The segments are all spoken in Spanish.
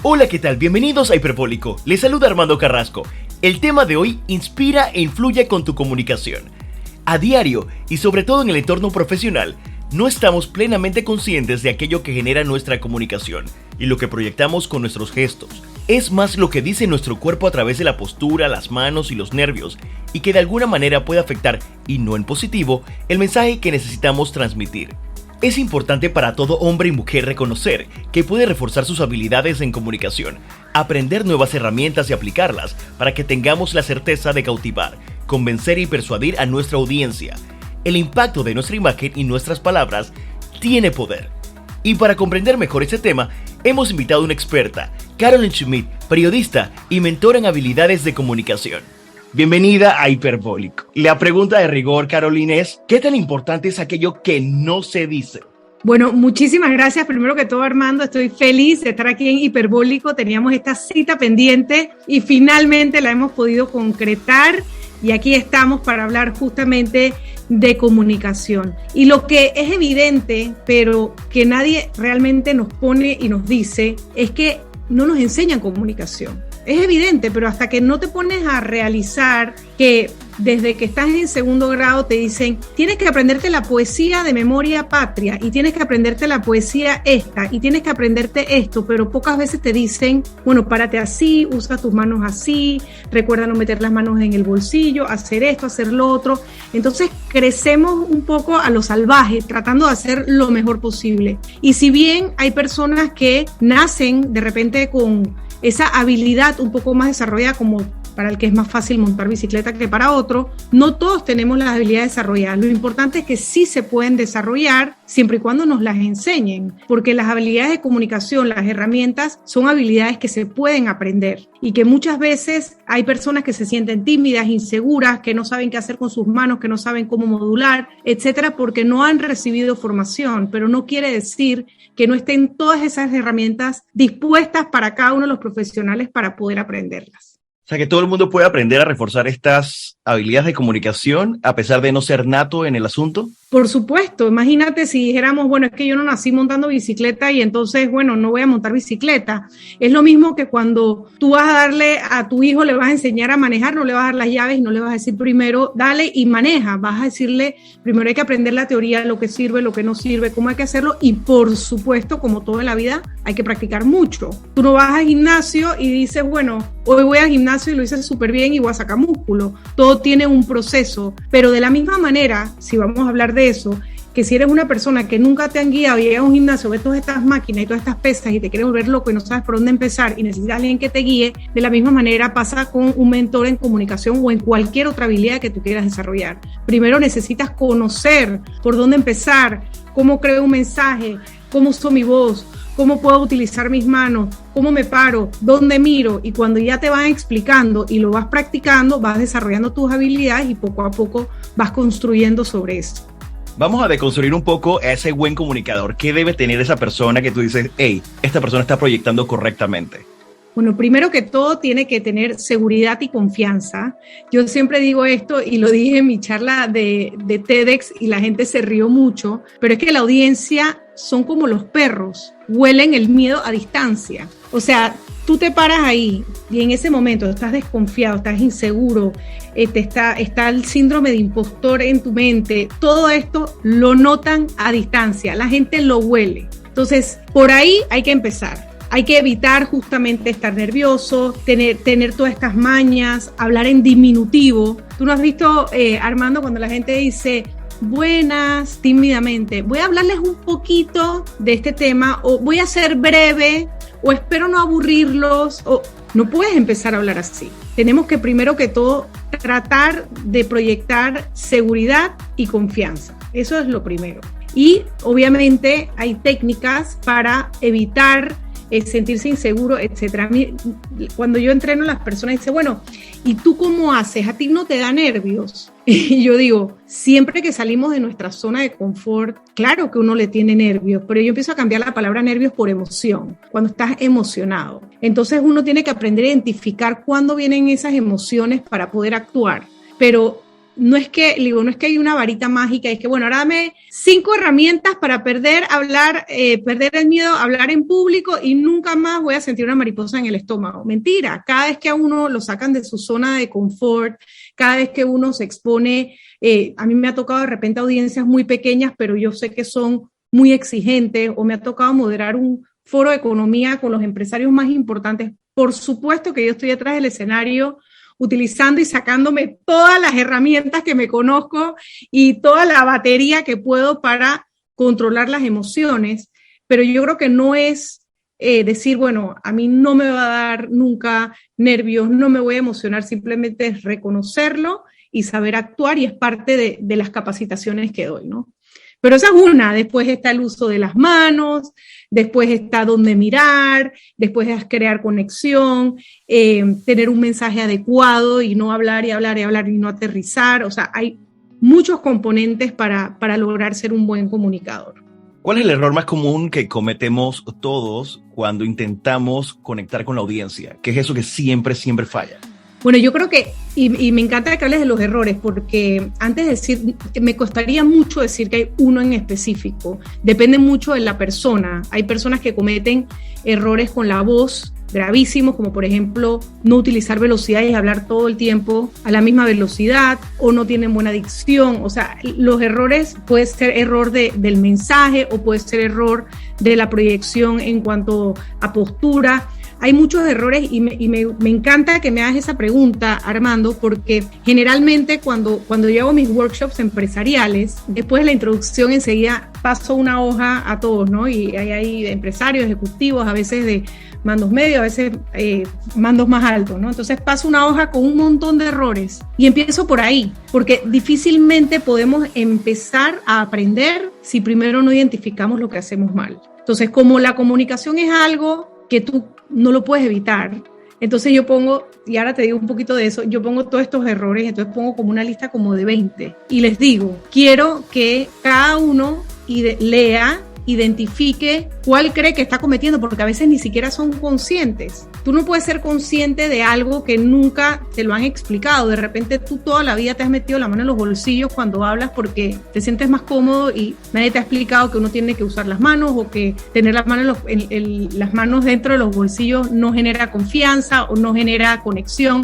Hola, ¿qué tal? Bienvenidos a Hiperbólico. Les saluda Armando Carrasco. El tema de hoy: inspira e influye con tu comunicación. A diario, y sobre todo en el entorno profesional, no estamos plenamente conscientes de aquello que genera nuestra comunicación y lo que proyectamos con nuestros gestos. Es más lo que dice nuestro cuerpo a través de la postura, las manos y los nervios, y que de alguna manera puede afectar, y no en positivo, el mensaje que necesitamos transmitir. Es importante para todo hombre y mujer reconocer que puede reforzar sus habilidades en comunicación, aprender nuevas herramientas y aplicarlas para que tengamos la certeza de cautivar, convencer y persuadir a nuestra audiencia. El impacto de nuestra imagen y nuestras palabras tiene poder. Y para comprender mejor este tema, hemos invitado a una experta, Carolyn Schmidt, periodista y mentora en habilidades de comunicación. Bienvenida a Hiperbólico. La pregunta de rigor, Carolyn, es: ¿qué tan importante es aquello que no se dice? Bueno, muchísimas gracias. Primero que todo, Armando, estoy feliz de estar aquí en Hiperbólico. Teníamos esta cita pendiente y finalmente la hemos podido concretar. Y aquí estamos para hablar justamente de comunicación. Y lo que es evidente, pero que nadie realmente nos pone y nos dice, es que no nos enseñan comunicación. Es evidente, pero hasta que no te pones a realizar que desde que estás en segundo grado te dicen: tienes que aprenderte la poesía de memoria patria, y tienes que aprenderte la poesía esta, y tienes que aprenderte esto, pero pocas veces te dicen: bueno, párate así, usa tus manos así, recuerda no meter las manos en el bolsillo, hacer esto, hacer lo otro. Entonces crecemos un poco a lo salvaje, tratando de hacer lo mejor posible. Y si bien hay personas que nacen de repente con esa habilidad un poco más desarrollada, como para el que es más fácil montar bicicleta que para otro, no todos tenemos las habilidades desarrolladas. Lo importante es que sí se pueden desarrollar siempre y cuando nos las enseñen, porque las habilidades de comunicación, las herramientas, son habilidades que se pueden aprender y que muchas veces hay personas que se sienten tímidas, inseguras, que no saben qué hacer con sus manos, que no saben cómo modular, etcétera, porque no han recibido formación, pero no quiere decir que no estén todas esas herramientas dispuestas para cada uno de los profesionales para poder aprenderlas. O sea, que todo el mundo puede aprender a reforzar estas habilidades de comunicación a pesar de no ser nato en el asunto. Por supuesto, imagínate si dijéramos: bueno, es que yo no nací montando bicicleta y entonces, bueno, no voy a montar bicicleta. Es lo mismo que cuando tú vas a darle a tu hijo, le vas a enseñar a manejar, no le vas a dar las llaves y no le vas a decir primero dale y maneja. Vas a decirle primero: hay que aprender la teoría, lo que sirve, lo que no sirve, cómo hay que hacerlo, y por supuesto, como todo en la vida, hay que practicar mucho. Tú no vas al gimnasio y dices: bueno, hoy voy al gimnasio y lo hice súper bien y voy a sacar músculo. Todo tiene un proceso, pero de la misma manera, si vamos a hablar de eso, que si eres una persona que nunca te han guiado y llegas a un gimnasio, ves todas estas máquinas y todas estas pesas y te quieres volver loco y no sabes por dónde empezar y necesitas a alguien que te guíe, de la misma manera pasa con un mentor en comunicación o en cualquier otra habilidad que tú quieras desarrollar. Primero necesitas conocer por dónde empezar, cómo creo un mensaje, cómo uso mi voz, cómo puedo utilizar mis manos, cómo me paro, dónde miro, y cuando ya te van explicando y lo vas practicando, vas desarrollando tus habilidades y poco a poco vas construyendo sobre eso. Vamos a deconstruir un poco a ese buen comunicador. ¿Qué debe tener esa persona que tú dices: hey, esta persona está proyectando correctamente? Bueno, primero que todo tiene que tener seguridad y confianza. Yo siempre digo esto y lo dije en mi charla de TEDx y la gente se rió mucho, pero es que la audiencia son como los perros, huelen el miedo a distancia. O sea, tú te paras ahí y en ese momento estás desconfiado, estás inseguro, está el síndrome de impostor en tu mente. Todo esto lo notan a distancia, la gente lo huele. Entonces, por ahí hay que empezar. Hay que evitar justamente estar nervioso, tener todas estas mañas, hablar en diminutivo. Tú no has visto, Armando, cuando la gente dice buenas, tímidamente: voy a hablarles un poquito de este tema, o voy a ser breve, o espero no aburrirlos, o no puedes empezar a hablar así. Tenemos que primero que todo tratar de proyectar seguridad y confianza. Eso es lo primero. Y obviamente hay técnicas para evitar sentirse inseguro, etcétera. Cuando yo entreno a las personas, dice: bueno, ¿y tú cómo haces? ¿A ti no te da nervios? Y yo digo: siempre que salimos de nuestra zona de confort, claro que uno le tiene nervios, pero yo empiezo a cambiar la palabra nervios por emoción, cuando estás emocionado. Entonces uno tiene que aprender a identificar cuándo vienen esas emociones para poder actuar. Pero no es que hay una varita mágica, es que bueno, ahora dame 5 herramientas para perder el miedo a hablar en público y nunca más voy a sentir una mariposa en el estómago. Mentira, cada vez que a uno lo sacan de su zona de confort, cada vez que uno se expone, a mí me ha tocado de repente audiencias muy pequeñas, pero yo sé que son muy exigentes, o me ha tocado moderar un foro de economía con los empresarios más importantes. Por supuesto que yo estoy detrás del escenario utilizando y sacándome todas las herramientas que me conozco y toda la batería que puedo para controlar las emociones, pero yo creo que no es decir, bueno, a mí no me va a dar nunca nervios, no me voy a emocionar, simplemente es reconocerlo y saber actuar, y es parte de las capacitaciones que doy, ¿no? Pero esa es una. Después está el uso de las manos, después está dónde mirar, después es crear conexión, tener un mensaje adecuado y no hablar y hablar y hablar y no aterrizar. O sea, hay muchos componentes para lograr ser un buen comunicador. ¿Cuál es el error más común que cometemos todos cuando intentamos conectar con la audiencia? ¿Qué es eso que siempre falla? Bueno, yo creo que, y me encanta que hables de los errores, porque antes de decir, me costaría mucho decir que hay uno en específico. Depende mucho de la persona. Hay personas que cometen errores con la voz gravísimos, como por ejemplo no utilizar velocidad y hablar todo el tiempo a la misma velocidad, o no tienen buena dicción. O sea, los errores puede ser error del mensaje, o puede ser error de la proyección en cuanto a postura. Hay muchos errores y me encanta que me hagas esa pregunta, Armando, porque generalmente cuando yo hago mis workshops empresariales, después de la introducción enseguida paso una hoja a todos, ¿no? Y hay empresarios, ejecutivos, a veces de mandos medios, a veces mandos más altos, ¿no? Entonces paso una hoja con un montón de errores y empiezo por ahí, porque difícilmente podemos empezar a aprender si primero no identificamos lo que hacemos mal. Entonces, como la comunicación es algo que tú no lo puedes evitar, entonces yo pongo, y ahora te digo un poquito de eso, yo pongo todos estos errores, entonces pongo como una lista como de 20 y les digo, quiero que cada uno lea, identifique cuál cree que está cometiendo, porque a veces ni siquiera son conscientes. Tú no puedes ser consciente de algo que nunca te lo han explicado. De repente tú toda la vida te has metido la mano en los bolsillos cuando hablas porque te sientes más cómodo y nadie te ha explicado que uno tiene que usar las manos, o que tener las manos dentro de los bolsillos no genera confianza o no genera conexión.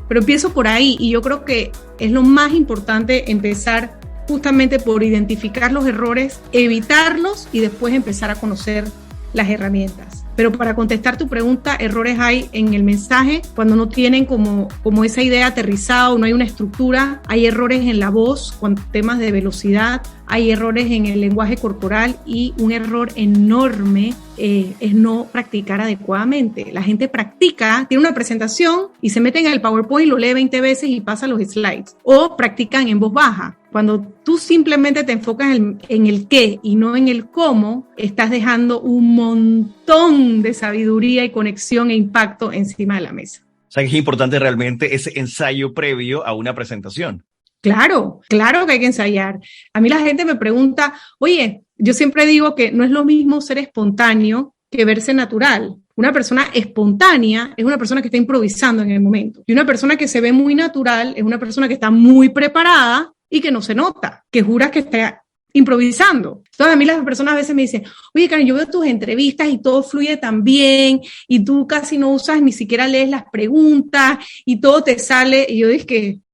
Pero empiezo por ahí, y yo creo que es lo más importante, empezar justamente por identificar los errores, evitarlos y después empezar a conocer las herramientas. Pero para contestar tu pregunta, errores hay en el mensaje, cuando no tienen como esa idea aterrizada o no hay una estructura. Hay errores en la voz con temas de velocidad, hay errores en el lenguaje corporal, y un error enorme es no practicar adecuadamente. La gente practica, tiene una presentación y se mete en el PowerPoint, lo lee 20 veces y pasa los slides, o practican en voz baja. Cuando tú simplemente te enfocas en el qué y no en el cómo, estás dejando un montón de sabiduría y conexión e impacto encima de la mesa. O sea, que es importante realmente ese ensayo previo a una presentación. Claro que hay que ensayar. A mí la gente me pregunta, oye, yo siempre digo que no es lo mismo ser espontáneo que verse natural. Una persona espontánea es una persona que está improvisando en el momento. Y una persona que se ve muy natural es una persona que está muy preparada y que no se nota, que juras que está improvisando. Entonces a mí las personas a veces me dicen, oye, Karen, yo veo tus entrevistas y todo fluye tan bien y tú casi no usas, ni siquiera lees las preguntas y todo te sale. Y yo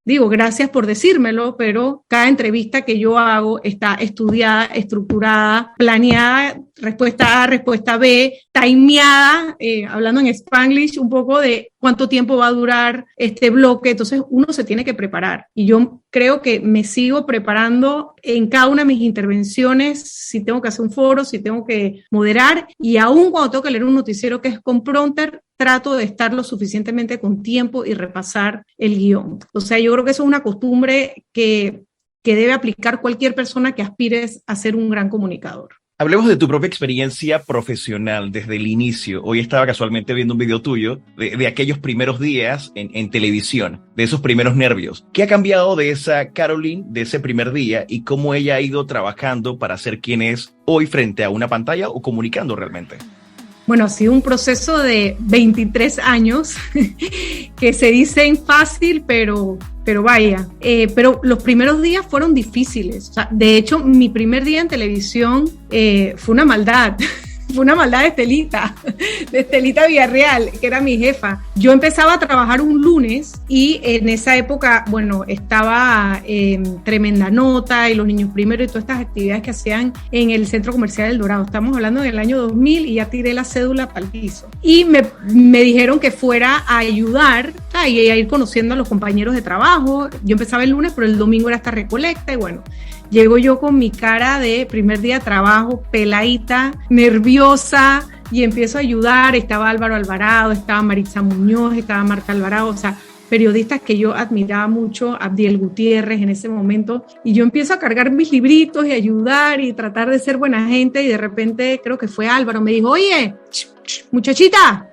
digo, gracias por decírmelo, pero cada entrevista que yo hago está estudiada, estructurada, planeada, respuesta A, respuesta B, timeada, hablando en Spanglish, un poco de cuánto tiempo va a durar este bloque. Entonces uno se tiene que preparar, y yo creo que me sigo preparando en cada una de mis intervenciones, si tengo que hacer un foro, si tengo que moderar, y aún cuando tengo que leer un noticiero que es con prompter, trato de estar lo suficientemente con tiempo y repasar el guión. O sea, yo creo que eso es una costumbre que debe aplicar cualquier persona que aspire a ser un gran comunicador. Hablemos de tu propia experiencia profesional desde el inicio. Hoy estaba casualmente viendo un video tuyo de aquellos primeros días en televisión, de esos primeros nervios. ¿Qué ha cambiado de esa Caroline, de ese primer día, y cómo ella ha ido trabajando para ser quien es hoy frente a una pantalla o comunicando realmente? Bueno, ha sido un proceso de 23 años que se dicen fácil, pero vaya. Pero los primeros días fueron difíciles. O sea, de hecho, mi primer día en televisión fue una maldad. Fue una maldad de Estelita Villarreal, que era mi jefa. Yo empezaba a trabajar un lunes y en esa época, bueno, estaba Tremenda Nota y Los Niños Primero y todas estas actividades que hacían en el Centro Comercial El Dorado. Estamos hablando del año 2000 y ya tiré la cédula para el piso. Y me dijeron que fuera a ayudar y a ir conociendo a los compañeros de trabajo. Yo empezaba el lunes, pero el domingo era esta recolecta y bueno, llego yo con mi cara de primer día de trabajo, peladita, nerviosa, y empiezo a ayudar. Estaba Álvaro Alvarado, estaba Maritza Muñoz, estaba Marta Alvarado, o sea, periodistas que yo admiraba mucho, Abdiel Gutiérrez en ese momento, y yo empiezo a cargar mis libritos y ayudar y tratar de ser buena gente, y de repente creo que fue Álvaro, me dijo, oye, muchachita,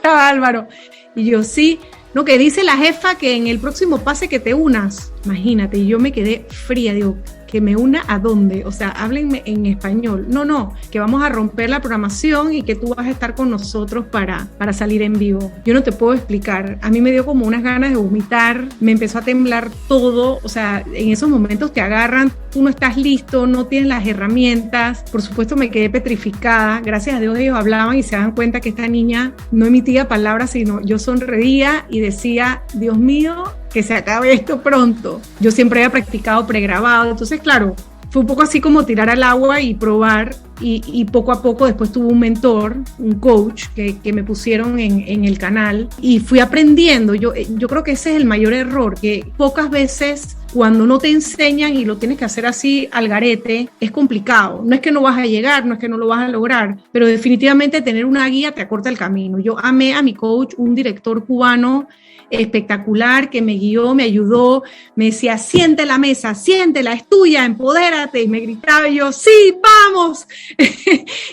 Álvaro, y yo sí. No, que dice la jefa que en el próximo pase que te unas. Imagínate, y yo me quedé fría, digo, ¿que me una a dónde? O sea, háblenme en español. No, que vamos a romper la programación y que tú vas a estar con nosotros para salir en vivo. Yo no te puedo explicar. A mí me dio como unas ganas de vomitar, me empezó a temblar todo. O sea, en esos momentos te agarran, tú no estás listo, no tienes las herramientas. Por supuesto me quedé petrificada. Gracias a Dios ellos hablaban y se dan cuenta que esta niña no emitía palabras, sino yo sonreía y decía, Dios mío, que se acabe esto pronto. Yo siempre había practicado pregrabado, entonces claro, fue un poco así como tirar al agua y probar, y poco a poco después tuve un mentor, un coach que me pusieron en el canal y fui aprendiendo. Yo creo que ese es el mayor error, que pocas veces cuando no te enseñan y lo tienes que hacer así al garete, es complicado. No es que no vas a llegar, no es que no lo vas a lograr, pero definitivamente tener una guía te acorta el camino. Yo amé a mi coach, un director cubano espectacular que me guió, me ayudó, me decía, siente la mesa, siéntela, es tuya, empodérate, y me gritaba y yo, sí, vamos.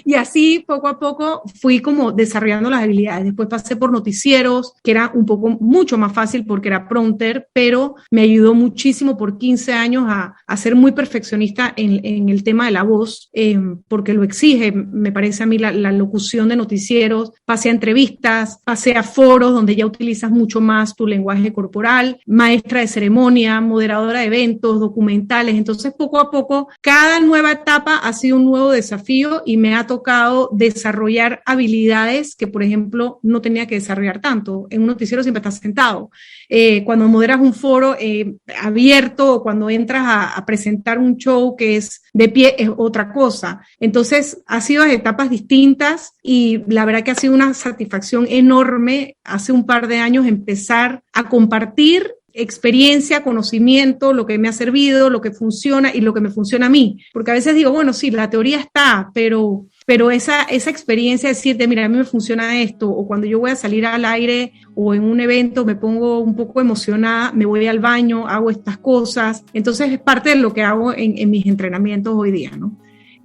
Y así poco a poco fui como desarrollando las habilidades. Después pasé por noticieros, que era mucho más fácil porque era prompter, pero me ayudó muchísimo por 15 años a ser muy perfeccionista en el tema de la voz, porque lo exige, me parece a mí, la locución de noticieros. Pasé a entrevistas, pasé a foros donde ya utilizas mucho más tu lenguaje corporal, maestra de ceremonia, moderadora de eventos, documentales. Entonces, poco a poco, cada nueva etapa ha sido un nuevo desafío y me ha tocado desarrollar habilidades que, por ejemplo, no tenía que desarrollar tanto. En un noticiero siempre estás sentado. Cuando moderas un foro abierto o cuando entras a presentar un show que es de pie es otra cosa. Entonces, ha sido etapas distintas y la verdad que ha sido una satisfacción enorme hace un par de años empezar a compartir experiencia, conocimiento, lo que me ha servido, lo que funciona y lo que me funciona a mí. Porque a veces digo, bueno, sí, la teoría está, pero esa experiencia de decirte, mira, a mí me funciona esto, o cuando yo voy a salir al aire o en un evento me pongo un poco emocionada, me voy al baño, hago estas cosas. Entonces es parte de lo que hago en mis entrenamientos hoy día, ¿no?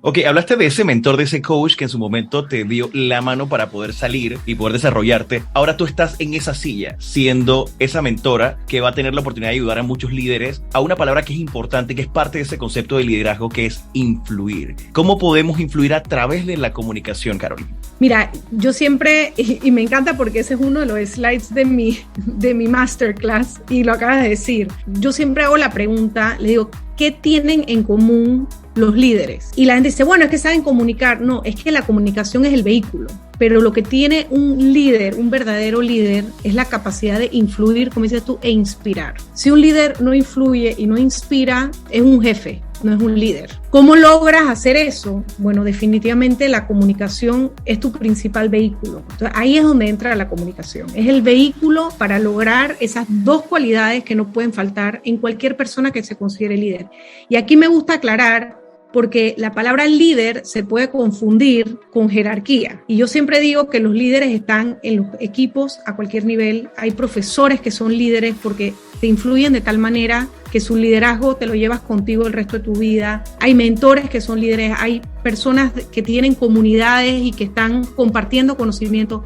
Ok, hablaste de ese mentor, de ese coach que en su momento te dio la mano para poder salir y poder desarrollarte. Ahora tú estás en esa silla, siendo esa mentora que va a tener la oportunidad de ayudar a muchos líderes a una palabra que es importante, que es parte de ese concepto de liderazgo, que es influir. ¿Cómo podemos influir a través de la comunicación, Carolina? Mira, yo siempre, y me encanta porque ese es uno de los slides de mi masterclass, y lo acabas de decir, yo siempre hago la pregunta, le digo, ¿qué tienen en común los líderes? Y la gente dice, bueno, es que saben comunicar. No, es que la comunicación es el vehículo. Pero lo que tiene un líder, un verdadero líder, es la capacidad de influir, como dices tú, e inspirar. Si un líder no influye y no inspira, es un jefe, no es un líder. ¿Cómo logras hacer eso? Bueno, definitivamente la comunicación es tu principal vehículo. Entonces, ahí es donde entra la comunicación. Es el vehículo para lograr esas dos cualidades que no pueden faltar en cualquier persona que se considere líder. Y aquí me gusta aclarar, porque la palabra líder se puede confundir con jerarquía. Y yo siempre digo que los líderes están en los equipos a cualquier nivel. Hay profesores que son líderes porque te influyen de tal manera que su liderazgo te lo llevas contigo el resto de tu vida. Hay mentores que son líderes, hay personas que tienen comunidades y que están compartiendo conocimiento.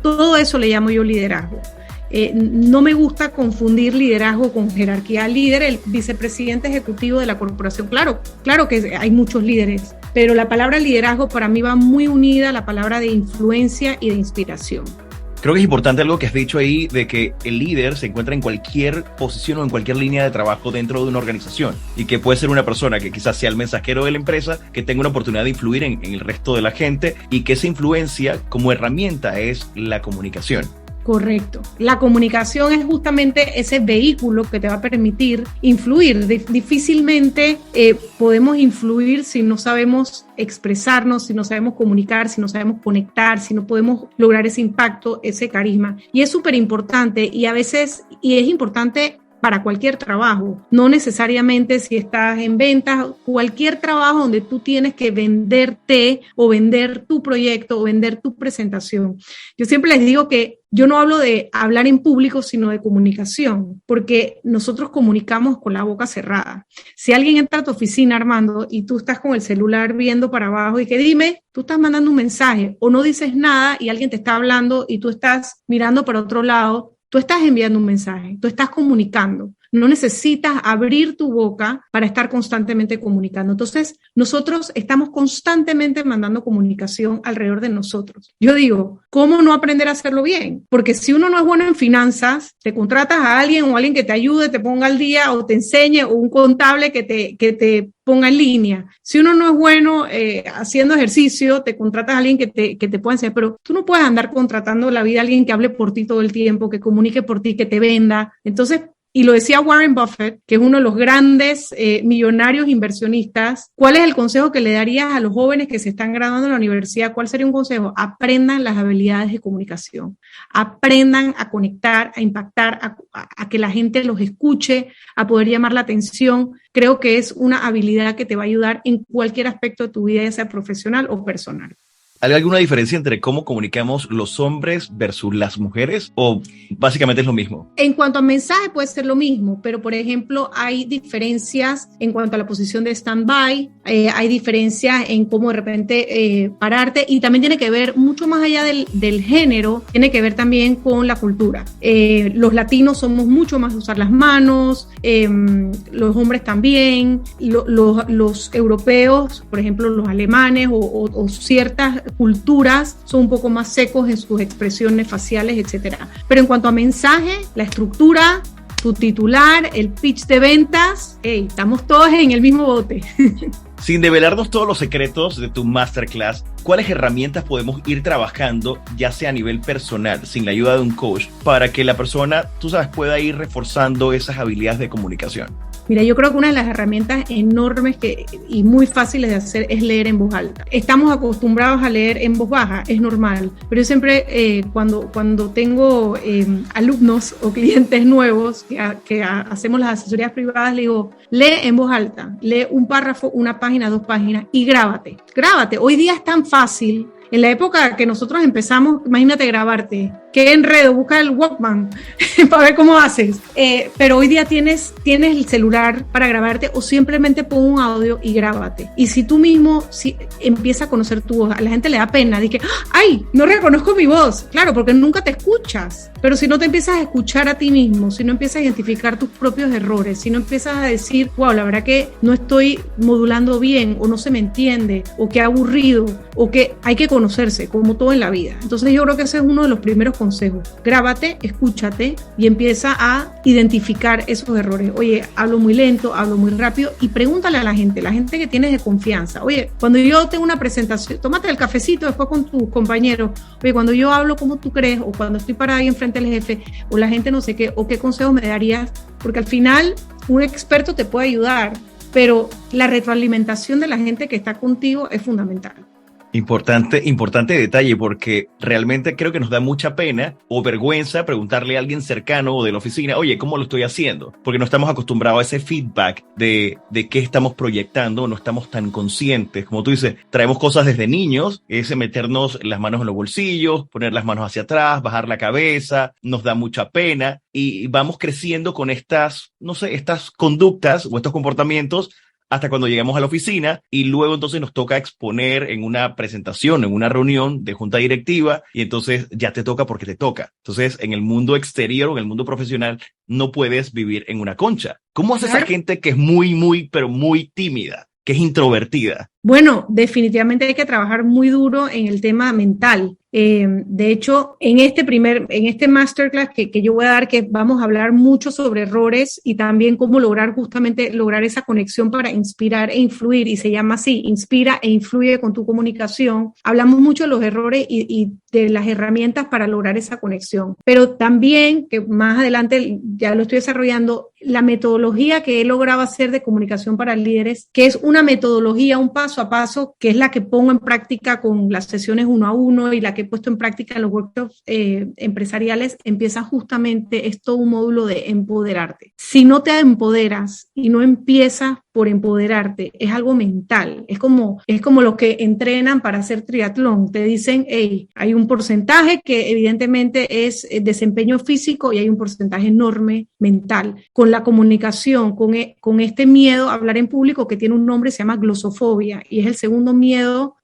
Todo eso le llamo yo liderazgo. No me gusta confundir liderazgo con jerarquía. Líder, el vicepresidente ejecutivo de la corporación, claro que hay muchos líderes, pero la palabra liderazgo para mí va muy unida a la palabra de influencia y de inspiración. Creo que es importante algo que has dicho ahí, de que el líder se encuentra en cualquier posición o en cualquier línea de trabajo dentro de una organización, y que puede ser una persona que quizás sea el mensajero de la empresa, que tenga una oportunidad de influir en el resto de la gente, y que esa influencia como herramienta es la comunicación. Correcto. La comunicación es justamente ese vehículo que te va a permitir influir. Difícilmente podemos influir si no sabemos expresarnos, si no sabemos comunicar, si no sabemos conectar, si no podemos lograr ese impacto, ese carisma. Y es súper importante, y a veces, y es importante para cualquier trabajo, no necesariamente si estás en ventas, cualquier trabajo donde tú tienes que venderte o vender tu proyecto o vender tu presentación. Yo siempre les digo que yo no hablo de hablar en público, sino de comunicación, porque nosotros comunicamos con la boca cerrada. Si alguien entra a tu oficina, Armando, y tú estás con el celular viendo para abajo y que dime, tú estás mandando un mensaje o no dices nada y alguien te está hablando y tú estás mirando para otro lado, tú estás enviando un mensaje, tú estás comunicando. No necesitas abrir tu boca para estar constantemente comunicando. Entonces, nosotros estamos constantemente mandando comunicación alrededor de nosotros. Yo digo, ¿cómo no aprender a hacerlo bien? Porque si uno no es bueno en finanzas, te contratas a alguien o alguien que te ayude, te ponga al día o te enseñe, o un contable que te ponga en línea. Si uno no es bueno haciendo ejercicio, te contratas a alguien que te pueda enseñar, pero tú no puedes andar contratando la vida a alguien que hable por ti todo el tiempo, que comunique por ti, que te venda. Entonces, y lo decía Warren Buffett, que es uno de los grandes millonarios inversionistas, ¿cuál es el consejo que le darías a los jóvenes que se están graduando en la universidad? ¿Cuál sería un consejo? Aprendan las habilidades de comunicación, aprendan a conectar, a impactar, a que la gente los escuche, a poder llamar la atención. Creo que es una habilidad que te va a ayudar en cualquier aspecto de tu vida, ya sea profesional o personal. ¿Hay alguna diferencia entre cómo comunicamos los hombres versus las mujeres, o básicamente es lo mismo? En cuanto a mensaje puede ser lo mismo, pero por ejemplo hay diferencias en cuanto a la posición de stand-by, hay diferencias en cómo de repente pararte, y también tiene que ver mucho más allá del género, tiene que ver también con la cultura. Los latinos somos mucho más de usar las manos, los hombres también, los europeos, por ejemplo los alemanes o ciertas culturas son un poco más secos en sus expresiones faciales, etcétera. Pero en cuanto a mensaje, la estructura, tu titular, el pitch de ventas, estamos todos en el mismo bote. Sin develarnos todos los secretos de tu masterclass, ¿cuáles herramientas podemos ir trabajando, ya sea a nivel personal, sin la ayuda de un coach, para que la persona, tú sabes, pueda ir reforzando esas habilidades de comunicación? Mira, yo creo que una de las herramientas enormes y muy fáciles de hacer es leer en voz alta. Estamos acostumbrados a leer en voz baja, es normal, pero yo siempre cuando tengo alumnos o clientes nuevos que hacemos las asesorías privadas, le digo, lee en voz alta, lee un párrafo, una página, 2 páginas y grábate. Hoy día es tan fácil. En la época que nosotros empezamos, imagínate grabarte. Qué enredo, busca el Walkman para ver cómo haces. Pero hoy día tienes el celular para grabarte, o simplemente pon un audio y grábate. Y si tú mismo empiezas a conocer tu voz, a la gente le da pena. Dice, ¡ay, no reconozco mi voz! Claro, porque nunca te escuchas. Pero si no te empiezas a escuchar a ti mismo, si no empiezas a identificar tus propios errores, si no empiezas a decir, wow, la verdad que no estoy modulando bien, o no se me entiende, o que aburrido, o que hay que conocerse, como todo en la vida. Entonces yo creo que ese es uno de los primeros consejos. Grábate, escúchate y empieza a identificar esos errores. Oye, hablo muy lento, hablo muy rápido, y pregúntale a la gente que tienes de confianza. Oye, cuando yo tengo una presentación, tómate el cafecito después con tus compañeros. Oye, cuando yo hablo, ¿cómo tú crees? O cuando estoy parada ahí enfrente del jefe, o la gente no sé qué, o qué consejos me darías, porque al final un experto te puede ayudar, pero la retroalimentación de la gente que está contigo es fundamental. Importante detalle, porque realmente creo que nos da mucha pena o vergüenza preguntarle a alguien cercano o de la oficina, oye, ¿cómo lo estoy haciendo? Porque no estamos acostumbrados a ese feedback de qué estamos proyectando, no estamos tan conscientes. Como tú dices, traemos cosas desde niños, ese meternos las manos en los bolsillos, poner las manos hacia atrás, bajar la cabeza, nos da mucha pena, y vamos creciendo con estas conductas o estos comportamientos hasta cuando llegamos a la oficina, y luego entonces nos toca exponer en una presentación, en una reunión de junta directiva, y entonces ya te toca porque te toca. Entonces, en el mundo exterior o en el mundo profesional no puedes vivir en una concha. ¿Cómo hace esa gente que es muy, muy, pero muy tímida? que es introvertida? Bueno, definitivamente hay que trabajar muy duro en el tema mental. De hecho, en este masterclass que yo voy a dar, que vamos a hablar mucho sobre errores y también cómo justamente lograr esa conexión para inspirar e influir, y se llama así, inspira e influye con tu comunicación. Hablamos mucho de los errores y de las herramientas para lograr esa conexión. Pero también, que más adelante ya lo estoy desarrollando, la metodología que he logrado hacer de comunicación para líderes, que es una metodología, un paso a paso, que es la que pongo en práctica con las sesiones 1 a 1 y la que he puesto en práctica en los workshops empresariales, empieza justamente, es todo un módulo de empoderarte. Si no te empoderas y no empiezas por empoderarte, es algo mental, es como los que entrenan para hacer triatlón, te dicen, hey, hay un porcentaje que evidentemente es desempeño físico y hay un porcentaje enorme mental. Con la comunicación, con este miedo a hablar en público, que tiene un nombre, se llama glosofobia, y es el segundo miedo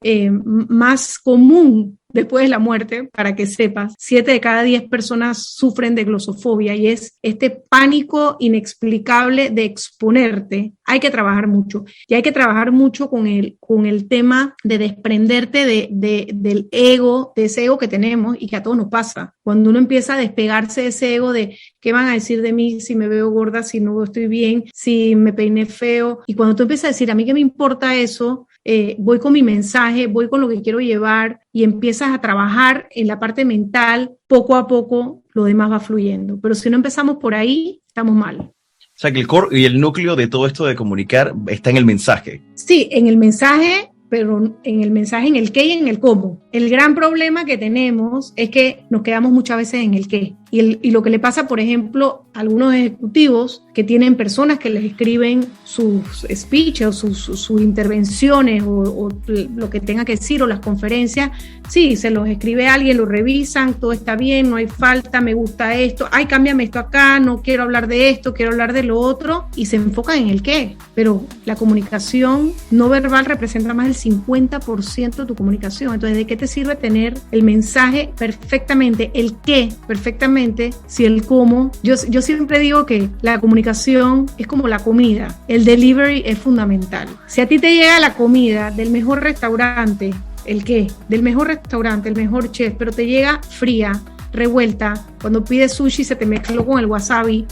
más común después de la muerte, para que sepas. 7 de cada 10 personas sufren de glosofobia, y es este pánico inexplicable de exponerte. Hay que trabajar mucho, y hay que trabajar mucho con el tema de desprenderte del ego, de ese ego que tenemos y que a todos nos pasa. Cuando uno empieza a despegarse de ese ego de qué van a decir de mí si me veo gorda, si no estoy bien, si me peiné feo, y cuando tú empiezas a decir, a mí qué me importa eso, voy con mi mensaje, voy con lo que quiero llevar, y empiezas a trabajar en la parte mental, poco a poco lo demás va fluyendo. Pero si no empezamos por ahí, estamos mal. O sea, que el core y el núcleo de todo esto de comunicar está en el mensaje. Sí, en el mensaje, pero en el mensaje, en el qué y en el cómo. El gran problema que tenemos es que nos quedamos muchas veces en el qué. Y lo que le pasa, por ejemplo, a algunos ejecutivos que tienen personas que les escriben sus speeches o sus intervenciones o lo que tenga que decir, o las conferencias, sí, se los escribe alguien, lo revisan, todo está bien, no hay falta, me gusta esto, ay, cámbiame esto acá, no quiero hablar de esto, quiero hablar de lo otro, y se enfocan en el qué. Pero la comunicación no verbal representa más del 50% de tu comunicación. Entonces, ¿de qué te sirve tener el mensaje perfectamente, el qué perfectamente, si el cómo? Yo siempre digo que la comunicación es como la comida, el delivery es fundamental. Si a ti te llega la comida del mejor restaurante, ¿el qué? Del mejor restaurante, el mejor chef, pero te llega fría, revuelta, cuando pides sushi se te mezcló con el wasabi,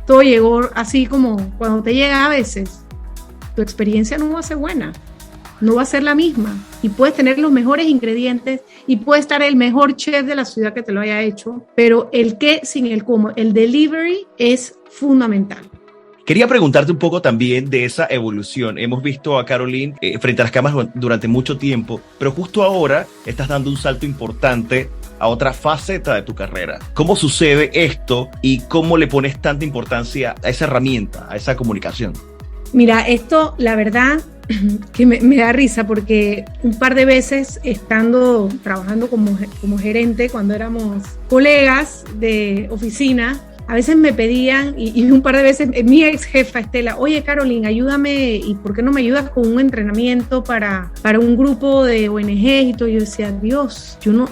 todo llegó así como cuando te llega a veces, tu experiencia no va a ser buena, no va a ser la misma, y puedes tener los mejores ingredientes y puede estar el mejor chef de la ciudad que te lo haya hecho, pero el qué sin el cómo, el delivery es fundamental. Quería preguntarte un poco también de esa evolución. Hemos visto a Caroline frente a las cámaras durante mucho tiempo, pero justo ahora estás dando un salto importante a otra faceta de tu carrera. ¿Cómo sucede esto y cómo le pones tanta importancia a esa herramienta, a esa comunicación? Mira, esto, la verdad, que me da risa, porque un par de veces trabajando como gerente, cuando éramos colegas de oficina, a veces me pedían, y un par de veces mi ex jefa Estela, oye Caroline, ayúdame, ¿y por qué no me ayudas con un entrenamiento para un grupo de ONGs y todo? Yo decía, Dios, yo no,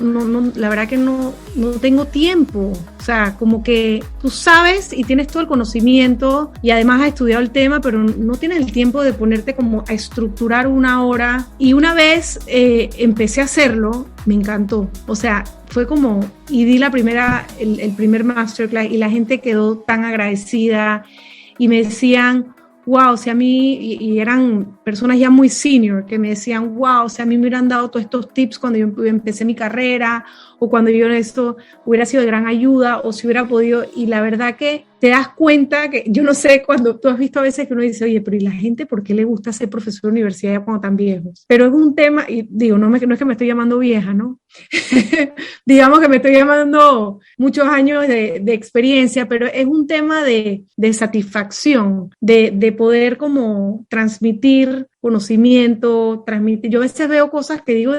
la verdad que no tengo tiempo. O sea, como que tú sabes y tienes todo el conocimiento y además has estudiado el tema, pero no tienes el tiempo de ponerte como a estructurar una hora. Y una vez empecé a hacerlo, me encantó. O sea, fue como, y di el primer masterclass, y la gente quedó tan agradecida y me decían, wow, o sea, a mí, y eran personas ya muy senior que me decían, wow, o sea, a mí me hubieran dado todos estos tips cuando yo empecé mi carrera, o cuando yo esto hubiera sido de gran ayuda, o si hubiera podido. Y la verdad que te das cuenta que, yo no sé, cuando tú has visto a veces que uno dice, oye, pero ¿y la gente por qué le gusta ser profesor de universidad ya cuando están viejos? Pero es un tema, y digo, no es que me estoy llamando vieja, ¿no? Digamos que me estoy llamando muchos años de experiencia, pero es un tema de satisfacción, de poder como transmitir conocimiento, transmitir. Yo a veces veo cosas que digo,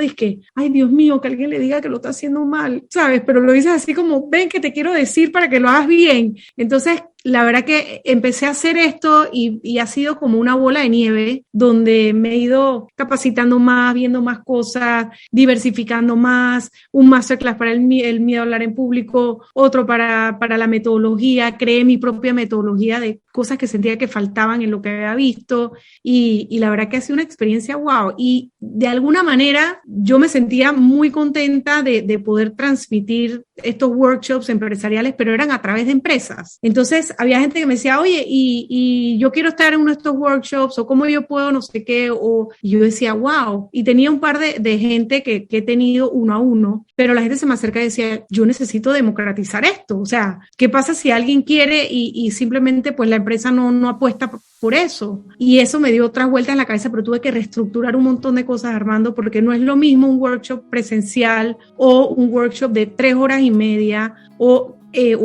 ay Dios mío, que alguien le diga que lo está haciendo mal, ¿sabes? Pero lo dices así como, ven que te quiero decir para que lo hagas bien. Entonces la verdad que empecé a hacer esto y ha sido como una bola de nieve donde me he ido capacitando más, viendo más cosas, diversificando más, un masterclass para el miedo a hablar en público, otro para la metodología, creé mi propia metodología de cosas que sentía que faltaban en lo que había visto y la verdad que ha sido una experiencia wow. Y de alguna manera yo me sentía muy contenta de poder transmitir estos workshops empresariales, pero eran a través de empresas. Entonces había gente que me decía, oye, y yo quiero estar en uno de estos workshops, o cómo yo puedo, no sé qué, y yo decía, wow. Y tenía un par de gente que he tenido uno a uno, pero la gente se me acerca y decía, yo necesito democratizar esto. O sea, ¿qué pasa si alguien quiere y simplemente pues la empresa no apuesta por eso? Y eso me dio otras vueltas en la cabeza, pero tuve que reestructurar un montón de cosas, Armando, porque no es lo mismo un workshop presencial o un workshop de 3 horas y media o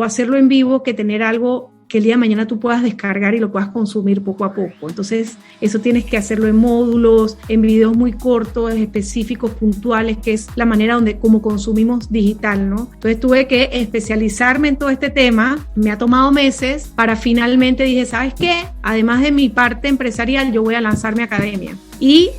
hacerlo en vivo que tener algo que el día de mañana tú puedas descargar y lo puedas consumir poco a poco. Entonces, eso tienes que hacerlo en módulos, en videos muy cortos, específicos, puntuales, que es la manera como consumimos digital, ¿no? Entonces, tuve que especializarme en todo este tema. Me ha tomado meses para finalmente dije, ¿sabes qué? Además de mi parte empresarial, yo voy a lanzar mi academia. Y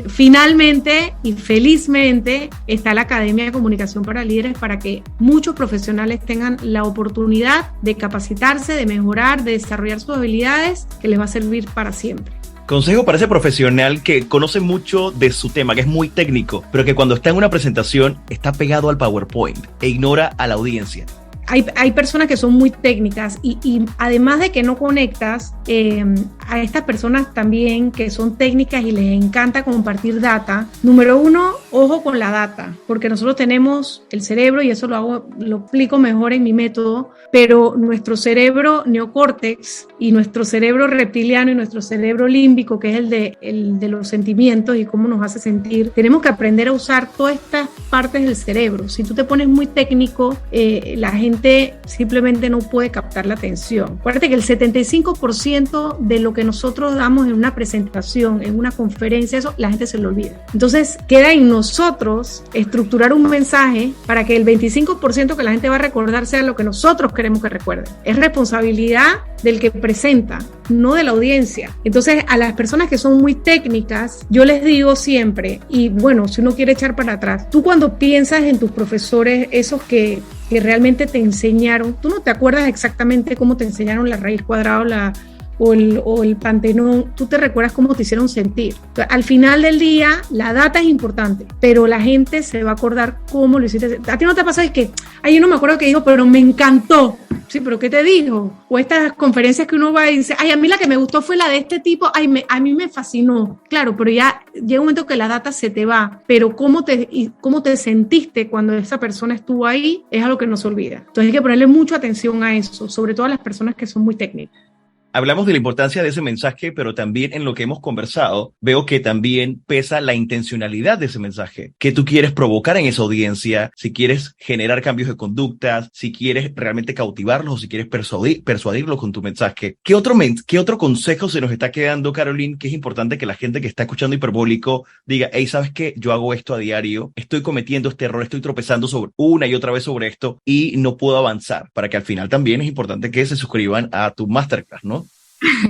finalmente y felizmente está la Academia de Comunicación para Líderes para que muchos profesionales tengan la oportunidad de capacitarse, de mejorar, de desarrollar sus habilidades que les va a servir para siempre. Consejo para ese profesional que conoce mucho de su tema, que es muy técnico, pero que cuando está en una presentación está pegado al PowerPoint e ignora a la audiencia. Hay personas que son muy técnicas y además de que no conectas, a estas personas también que son técnicas y les encanta compartir data. Número 1, ojo con la data, porque nosotros tenemos el cerebro, y eso lo explico mejor en mi método, pero nuestro cerebro neocórtex y nuestro cerebro reptiliano y nuestro cerebro límbico, que es el de los sentimientos y cómo nos hace sentir, tenemos que aprender a usar todas estas partes del cerebro. Si tú te pones muy técnico, la gente simplemente no puede captar la atención. Acuérdate que el 75% de lo que nosotros damos en una presentación, en una conferencia, eso la gente se lo olvida. Entonces queda en nosotros estructurar un mensaje para que el 25% que la gente va a recordar sea lo que nosotros queremos que recuerden. Es responsabilidad del que presenta, no de la audiencia. Entonces, a las personas que son muy técnicas, yo les digo siempre, y bueno, si uno quiere echar para atrás, tú cuando piensas en tus profesores, esos que realmente te enseñaron, tú no te acuerdas exactamente cómo te enseñaron la raíz cuadrada o el pantenón, tú te recuerdas cómo te hicieron sentir. Al final del día, la data es importante, pero la gente se va a acordar cómo lo hiciste. ¿A ti no te ha pasado? Es que, yo no me acuerdo qué dijo, pero me encantó. Sí, pero ¿qué te dijo? O estas conferencias que uno va y dice, a mí la que me gustó fue la de este tipo, a mí me fascinó. Claro, pero ya llega un momento que la data se te va, pero cómo te sentiste cuando esa persona estuvo ahí es algo que no se olvida. Entonces hay que ponerle mucha atención a eso, sobre todo a las personas que son muy técnicas. Hablamos de la importancia de ese mensaje, pero también en lo que hemos conversado, veo que también pesa la intencionalidad de ese mensaje, que tú quieres provocar en esa audiencia, si quieres generar cambios de conductas, si quieres realmente cautivarlos o si quieres persuadirlos con tu mensaje. ¿Qué otro consejo se nos está quedando, Caroline, que es importante que la gente que está escuchando Hiperbólico diga, hey, ¿sabes qué? Yo hago esto a diario, estoy cometiendo este error, estoy tropezando una y otra vez sobre esto y no puedo avanzar? Para que al final también es importante que se suscriban a tu masterclass, ¿no?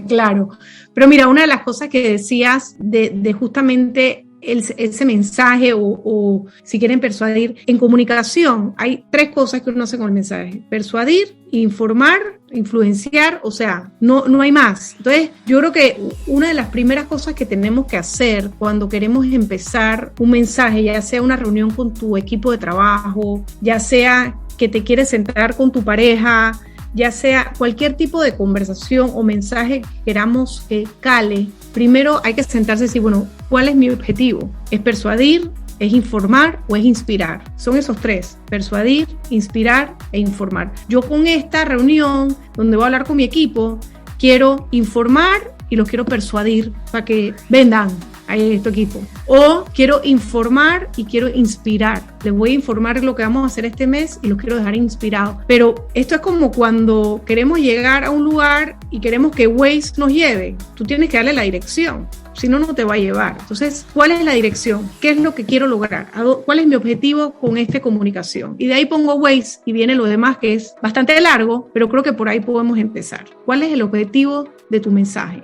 Claro, pero mira, una de las cosas que decías de justamente ese mensaje o si quieren persuadir, en comunicación hay 3 cosas que uno hace con el mensaje: persuadir, informar, influenciar, o sea, no hay más. Entonces, yo creo que una de las primeras cosas que tenemos que hacer cuando queremos empezar un mensaje, ya sea una reunión con tu equipo de trabajo, ya sea que te quieres sentar con tu pareja, ya sea cualquier tipo de conversación o mensaje que queramos que cale, primero hay que sentarse y decir, bueno, ¿cuál es mi objetivo? ¿Es persuadir, es informar o es inspirar? Son esos 3, persuadir, inspirar e informar. Yo con esta reunión donde voy a hablar con mi equipo, quiero informar y los quiero persuadir para que vendan a este equipo. O quiero informar y quiero inspirar. Les voy a informar lo que vamos a hacer este mes y los quiero dejar inspirados. Pero esto es como cuando queremos llegar a un lugar y queremos que Waze nos lleve. Tú tienes que darle la dirección. si no, no te va a llevar. Entonces, ¿cuál es la dirección? ¿Qué es lo que quiero lograr? ¿Cuál es mi objetivo con esta comunicación? Y de ahí pongo Waze y viene lo demás, que es bastante largo, pero creo que por ahí podemos empezar. ¿Cuál es el objetivo de tu mensaje?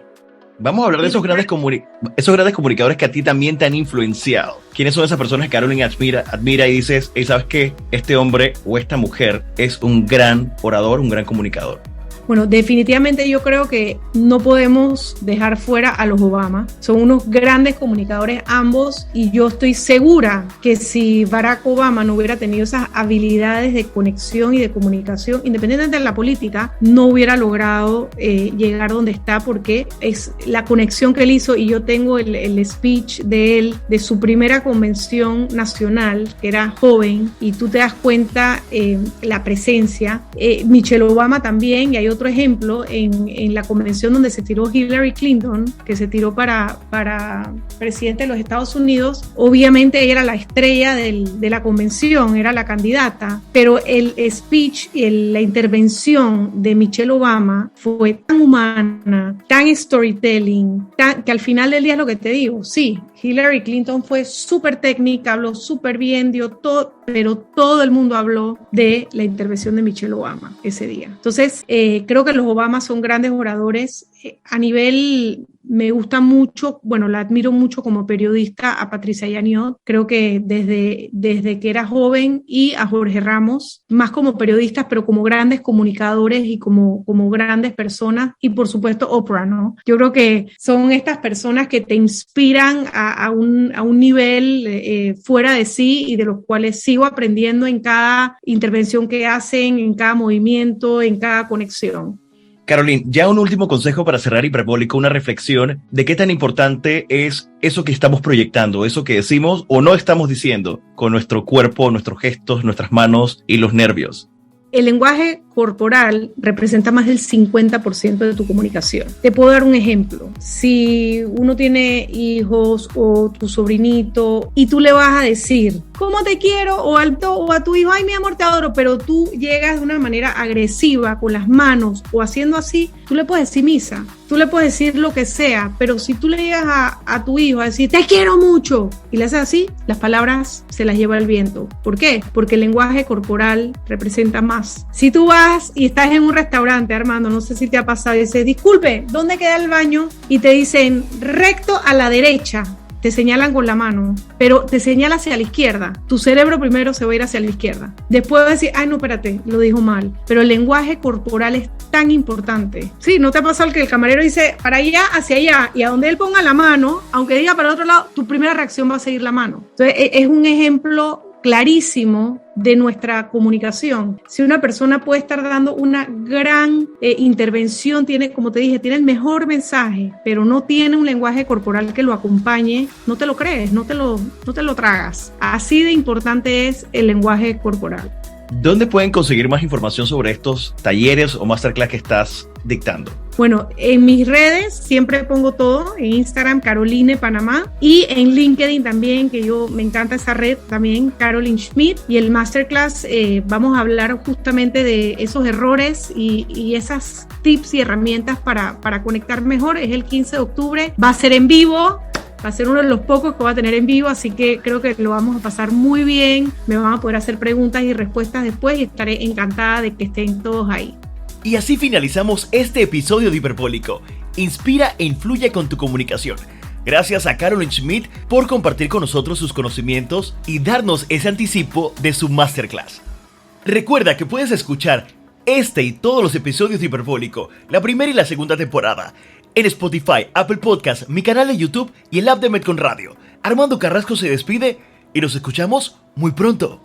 Vamos a hablar de esos grandes comunicadores que a ti también te han influenciado. ¿Quiénes son esas personas que Caroline admira y dices, hey, ¿sabes qué? Este hombre o esta mujer es un gran orador, un gran comunicador? Bueno, definitivamente yo creo que no podemos dejar fuera a los Obama. Son unos grandes comunicadores ambos y yo estoy segura que si Barack Obama no hubiera tenido esas habilidades de conexión y de comunicación, independientemente de la política, no hubiera logrado llegar donde está, porque es la conexión que él hizo. Y yo tengo el speech de él, de su primera convención nacional, que era joven, y tú te das cuenta la presencia. Michelle Obama también, y hay otro ejemplo en la convención donde se tiró Hillary Clinton, que se tiró para presidente de los Estados Unidos. Obviamente ella era la estrella de la convención, era la candidata, pero el speech y la intervención de Michelle Obama fue tan humana, tan storytelling, que al final del día es lo que te digo. Sí, Hillary Clinton fue súper técnica, habló súper bien, dio todo, pero todo el mundo habló de la intervención de Michelle Obama ese día. Entonces, creo que los Obama son grandes oradores. A nivel, me gusta mucho, bueno, la admiro mucho como periodista a Patricia Yaniot. Creo que desde que era joven, y a Jorge Ramos, más como periodistas, pero como grandes comunicadores y como grandes personas. Y por supuesto Oprah, ¿no? Yo creo que son estas personas que te inspiran a un nivel fuera de sí, y de los cuales sigo aprendiendo en cada intervención que hacen, en cada movimiento, en cada conexión. Caroline, ya un último consejo para cerrar Hiperbólico, una reflexión de qué tan importante es eso que estamos proyectando, eso que decimos o no estamos diciendo con nuestro cuerpo, nuestros gestos, nuestras manos y los nervios. El lenguaje corporal representa más del 50% de tu comunicación. Te puedo dar un ejemplo. Si uno tiene hijos o tu sobrinito y tú le vas a decir cómo te quiero, o a tu hijo, ay mi amor te adoro, pero tú llegas de una manera agresiva con las manos o haciendo así, tú le puedes decir misa, tú le puedes decir lo que sea, pero si tú le llegas a tu hijo a decir te quiero mucho y le haces así, las palabras se las lleva el viento. ¿Por qué? Porque el lenguaje corporal representa más. Si tú vas y estás en un restaurante, Armando, no sé si te ha pasado, y dices, disculpe, ¿dónde queda el baño? Y te dicen recto a la derecha. Te señalan con la mano, pero te señala hacia la izquierda. Tu cerebro primero se va a ir hacia la izquierda. Después va a decir, ay, no, espérate, lo dijo mal. Pero el lenguaje corporal es tan importante. Sí, ¿no te ha pasado que el camarero dice para allá, hacia allá, y a donde él ponga la mano, aunque diga para el otro lado, tu primera reacción va a seguir la mano? Entonces, es un ejemplo clarísimo de nuestra comunicación. Si una persona puede estar dando una gran intervención, tiene, como te dije, tiene el mejor mensaje, pero no tiene un lenguaje corporal que lo acompañe, no te lo crees, no te lo tragas. Así de importante es el lenguaje corporal. ¿Dónde pueden conseguir más información sobre estos talleres o masterclass que estás dictando? Bueno, en mis redes siempre pongo todo, en Instagram, Caroline Panamá, y en LinkedIn también, que me encanta esa red también, Caroline Schmidt, y el masterclass vamos a hablar justamente de esos errores y esas tips y herramientas para conectar mejor. Es el 15 de octubre, va a ser en vivo. Va a ser uno de los pocos que va a tener en vivo, así que creo que lo vamos a pasar muy bien. Me van a poder hacer preguntas y respuestas después y estaré encantada de que estén todos ahí. Y así finalizamos este episodio de Hiperbólico. Inspira e influye con tu comunicación. Gracias a Caroline Schmidt por compartir con nosotros sus conocimientos y darnos ese anticipo de su masterclass. Recuerda que puedes escuchar este y todos los episodios de Hiperbólico, la primera y la segunda temporada, en Spotify, Apple Podcasts, mi canal de YouTube y el app de Metcon Radio. Armando Carrasco se despide y nos escuchamos muy pronto.